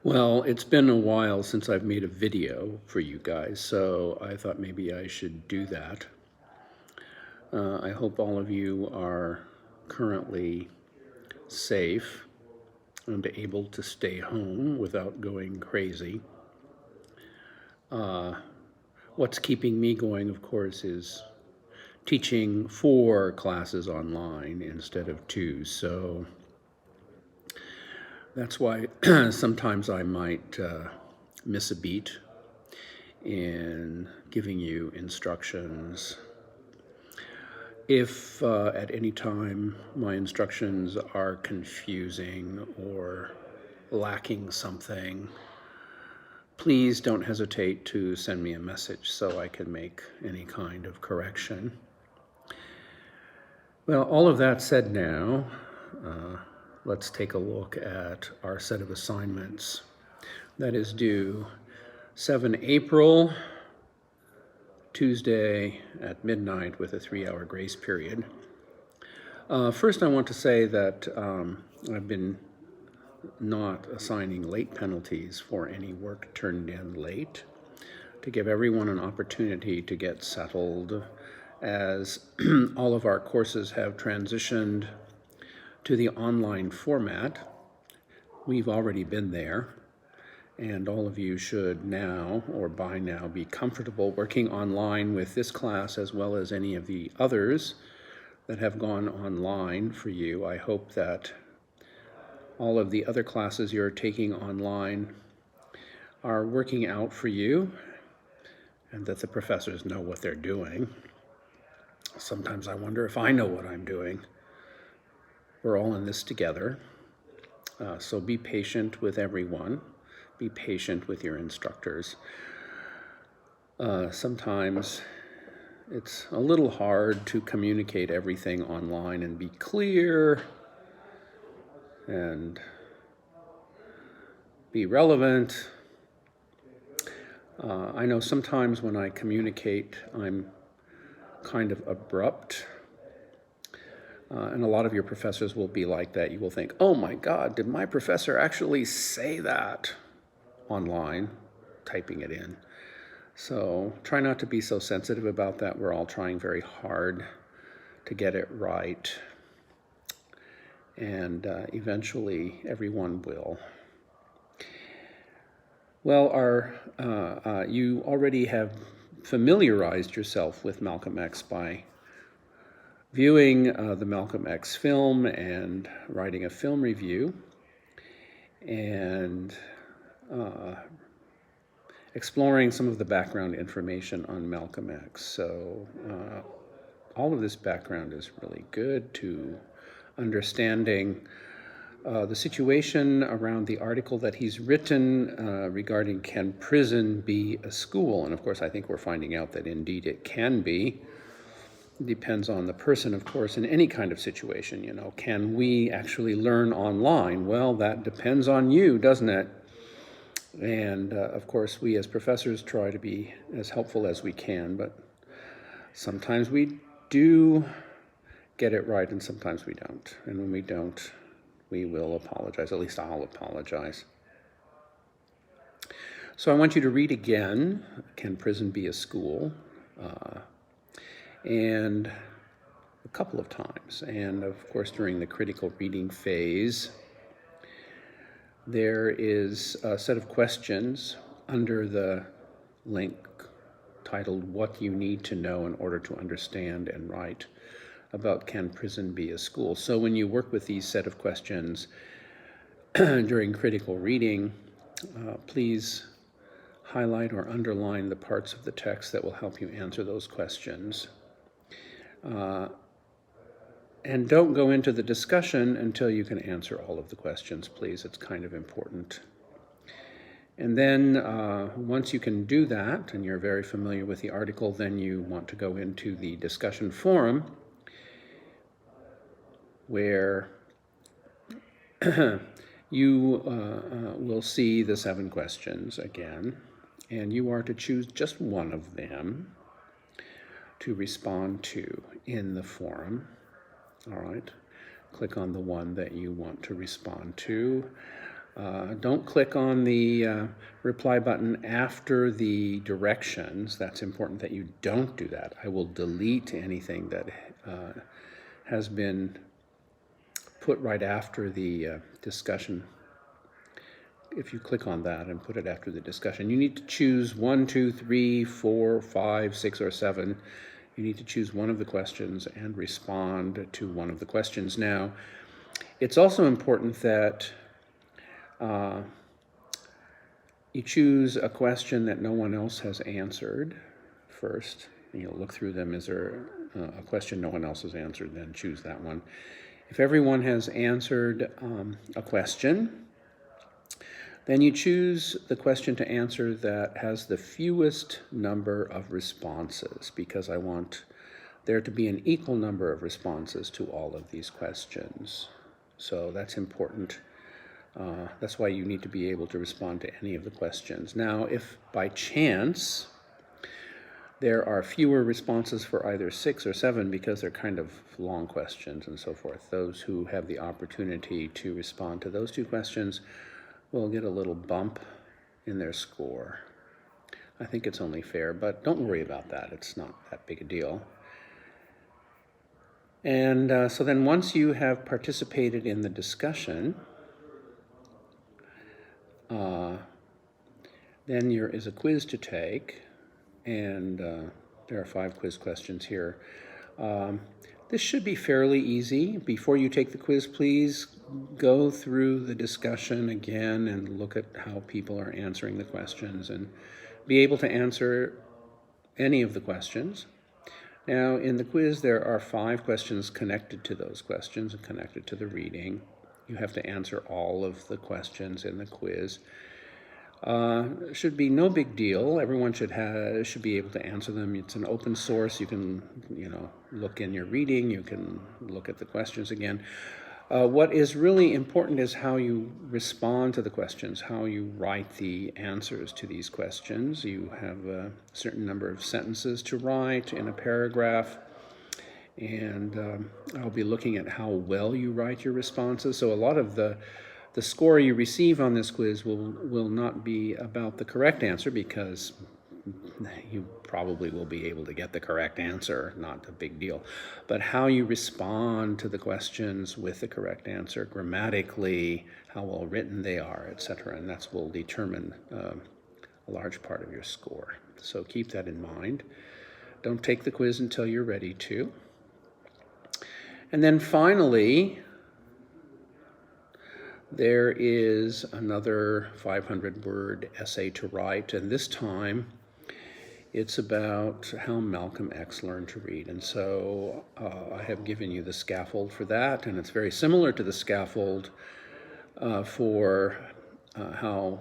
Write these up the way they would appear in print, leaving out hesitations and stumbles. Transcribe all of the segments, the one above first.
Well, it's been a while since I've made a video for you guys, so I thought maybe I should do that. I hope all of you are currently safe and able to stay home without going crazy. What's keeping me going, of course, is teaching 4 classes online instead of 2, so that's why sometimes I might miss a beat in giving you instructions. If at any time my instructions are confusing or lacking something, please don't hesitate to send me a message so I can make any kind of correction. Well, all of that said now, let's take a look at our set of assignments that is due 7 April, Tuesday at midnight with a 3-hour grace period. First, I want to say that I've been not assigning late penalties for any work turned in late to give everyone an opportunity to get settled, as all of our courses have transitioned to the online format. We've already been there, and all of you should now, or by now, be comfortable working online with this class as well as any of the others that have gone online for you. I hope that all of the other classes you're taking online are working out for you and that the professors know what they're doing. Sometimes I wonder if I know what I'm doing. We're all in this together. So be patient with everyone. Be patient with your instructors. Sometimes it's a little hard to communicate everything online and be clear and be relevant. I know sometimes when I communicate, I'm kind of abrupt. And a lot of your professors will be like that. You will think, oh my God, did my professor actually say that online, typing it in? So try not to be so sensitive about that. We're all trying very hard to get it right. And eventually everyone will. Well, you already have familiarized yourself with Malcolm X by viewing the Malcolm X film and writing a film review and exploring some of the background information on Malcolm X. So all of this background is really good to understanding the situation around the article that he's written regarding can prison be a school? And of course, I think we're finding out that indeed it can be. It depends on the person, of course, in any kind of situation. You know, can we actually learn online? Well, that depends on you, doesn't it? And of course, we as professors try to be as helpful as we can, but sometimes we do get it right and sometimes we don't. And when we don't, we will apologize. At least I'll apologize. So I want you to read again, Can Prison Be a School? And a couple of times. And of course, during the critical reading phase, there is a set of questions under the link titled What You Need to Know in Order to Understand and Write about Can Prison Be a School? So when you work with these set of questions during critical reading, please highlight or underline the parts of the text that will help you answer those questions. And don't go into the discussion until you can answer all of the questions, please. It's kind of important. And then once you can do that, and you're very familiar with the article, then you want to go into the discussion forum, where you will see the 7 questions again, and you are to choose just one of them to respond to in the forum. All right, click on the one that you want to respond to. Don't click on the reply button after the directions. That's important that you don't do that. I will delete anything that has been put right after the discussion. If you click on that and put it after the discussion, you need to choose 1, 2, 3, 4, 5, 6, or 7. You need to choose one of the questions and respond to one of the questions. Now, it's also important that you choose a question that no one else has answered first. And you'll look through them. Is there a question no one else has answered? Then choose that one. If everyone has answered a question, then you choose the question to answer that has the fewest number of responses, because I want there to be an equal number of responses to all of these questions. So that's important. That's why you need to be able to respond to any of the questions. Now, if by chance there are fewer responses for either 6 or 7 because they're kind of long questions and so forth, those who have the opportunity to respond to those 2 questions will get a little bump in their score. I think it's only fair, but don't worry about that. It's not that big a deal. And so then once you have participated in the discussion, then there is a quiz to take, and there are 5 quiz questions here. This should be fairly easy. Before you take the quiz, please go through the discussion again and look at how people are answering the questions and be able to answer any of the questions. Now, in the quiz, there are 5 questions connected to those questions and connected to the reading. You have to answer all of the questions in the quiz. Should be no big deal. Everyone should be able to answer them. It's an open source. You can, look in your reading. You can look at the questions again. What is really important is how you respond to the questions, how you write the answers to these questions. You have a certain number of sentences to write in a paragraph, and I'll be looking at how well you write your responses. So a lot of the score you receive on this quiz will not be about the correct answer, because you probably will be able to get the correct answer, not a big deal. But how you respond to the questions with the correct answer, grammatically, how well written they are, etc., and that will determine a large part of your score. So keep that in mind. Don't take the quiz until you're ready to. And then finally, there is another 500-word essay to write, and this time it's about how Malcolm X learned to read. And so I have given you the scaffold for that, and it's very similar to the scaffold for how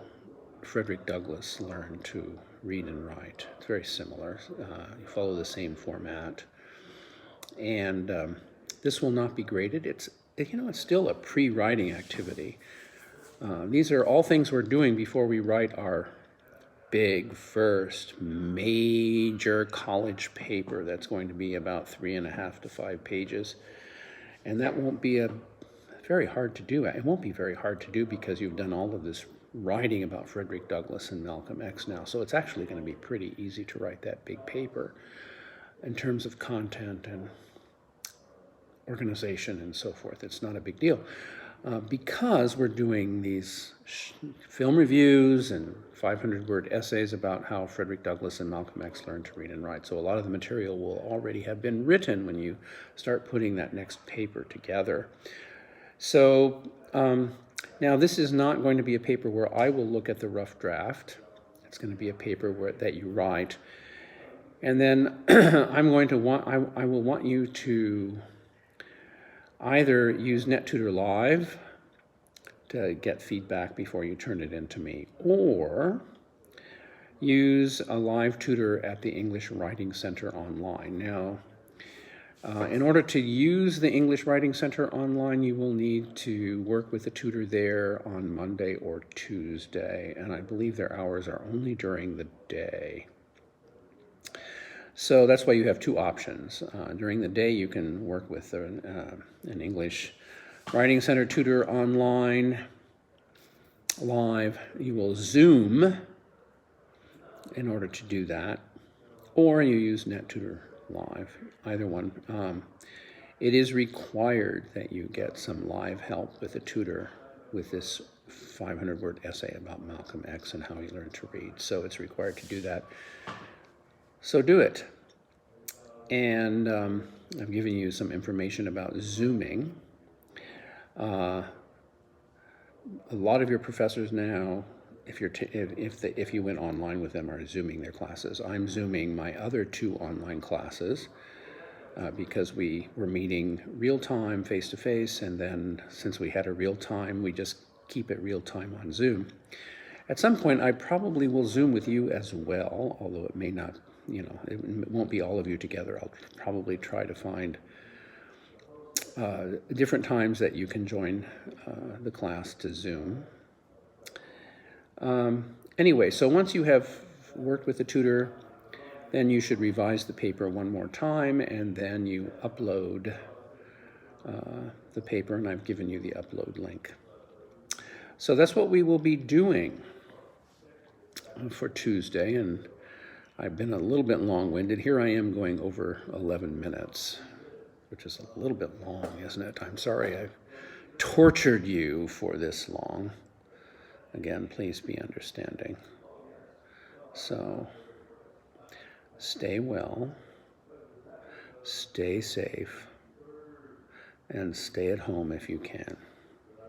Frederick Douglass learned to read and write. It's very similar. You follow the same format. And this will not be graded. It's still a pre-writing activity. These are all things we're doing before we write our big first major college paper that's going to be about 3.5 to 5 pages. And that won't be very hard to do. It won't be very hard to do because you've done all of this writing about Frederick Douglass and Malcolm X now. So it's actually going to be pretty easy to write that big paper in terms of content and organization and so forth. It's not a big deal because we're doing these film reviews and 500-word essays about how Frederick Douglass and Malcolm X learned to read and write. So a lot of the material will already have been written when you start putting that next paper together. So now this is not going to be a paper where I will look at the rough draft. It's going to be a paper that you write. And then I will want you to either use NetTutor Live to get feedback before you turn it in to me, or use a live tutor at the English Writing Center online. Now, in order to use the English Writing Center online, you will need to work with a tutor there on Monday or Tuesday, and I believe their hours are only during the day. So that's why you have 2 options. During the day, you can work with an English Writing Center tutor online, live, you will Zoom in order to do that, or you use NetTutor Live, either one. It is required that you get some live help with a tutor with this 500-word essay about Malcolm X and how he learned to read. So it's required to do that. So do it. And I've given you some information about Zooming. A lot of your professors now, if you went online with them, are Zooming their classes. I'm Zooming my other 2 online classes because we were meeting real-time, face-to-face, and then since we had a real-time, we just keep it real-time on Zoom. At some point, I probably will Zoom with you as well, although it may not, it won't be all of you together. I'll probably try to find different times that you can join the class to Zoom. Anyway, so once you have worked with the tutor, then you should revise the paper one more time, and then you upload the paper, and I've given you the upload link. So that's what we will be doing for Tuesday, and I've been a little bit long-winded. Here I am going over 11 minutes, which is a little bit long, isn't it? I'm sorry I've tortured you for this long. Again, please be understanding. So, stay well, stay safe, and stay at home if you can.